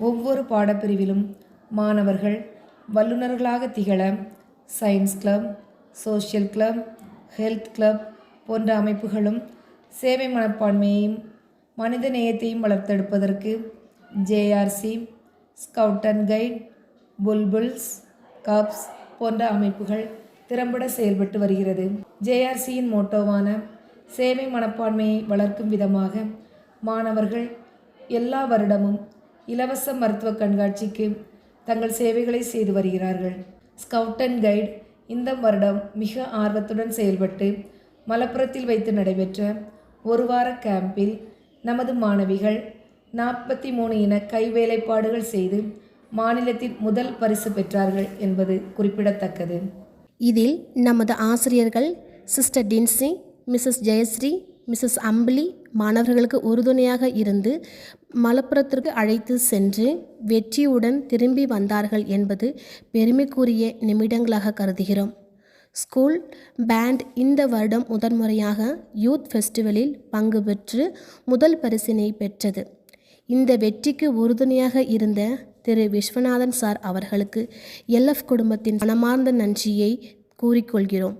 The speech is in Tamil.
ஒவ்வொரு பாடப்பிரிவிலும் மாணவர்கள் வல்லுநர்களாக திகழ science club, social club, health club போன்ற அமைப்புகளும் சேவை மனப்பான்மையையும் மனித நேயத்தையும் வளர்த்தெடுப்பதற்கு JRC, scout and guide, bulbuls, cubs போன்ற அமைப்புகள் திறம்பட செயல்பட்டு வருகிறது. ஜேஆர்சியின் மோட்டோவான சேவை மனப்பான்மையை வளர்க்கும் விதமாக மாணவர்கள் எல்லா வருடமும் இலவச மருத்துவ கண்காட்சிக்கு தங்கள் சேவைகளை செய்து வருகிறார்கள். ஸ்கவுட் அண்ட் கைட் இந்த வருடம் மிக ஆர்வத்துடன் செயல்பட்டு மலப்புரத்தில் வைத்து நடைபெற்ற ஒரு வார கேம்பில் நமது மாணவிகள் 43 இன கைவேலைப்பாடுகள் செய்து மாநிலத்தின் முதல் பரிசு பெற்றார்கள் என்பது குறிப்பிடத்தக்கது. இதில் நமது ஆசிரியர்கள் சிஸ்டர் டின்சி, மிஸ்ஸஸ் ஜெயஸ்ரீ, மிஸ்ஸஸ் அம்பிளி மாணவர்களுக்கு உறுதுணையாக இருந்து மலப்புரத்திற்கு அழைத்து சென்று வெற்றியுடன் திரும்பி வந்தார்கள் என்பது பெருமைக்குரிய நிமிடங்களாக கருதுகிறோம். ஸ்கூல் பேண்ட் இந்த வருடம் முதன்முறையாக யூத் ஃபெஸ்டிவலில் பங்கு பெற்று முதல் பரிசினை பெற்றது. இந்த வெற்றிக்கு உறுதுணையாக இருந்த திரு விஸ்வநாதன் சார் அவர்களுக்கு LF குடும்பத்தின் மனமார்ந்த நன்றியை கூறிக்கொள்கிறோம்.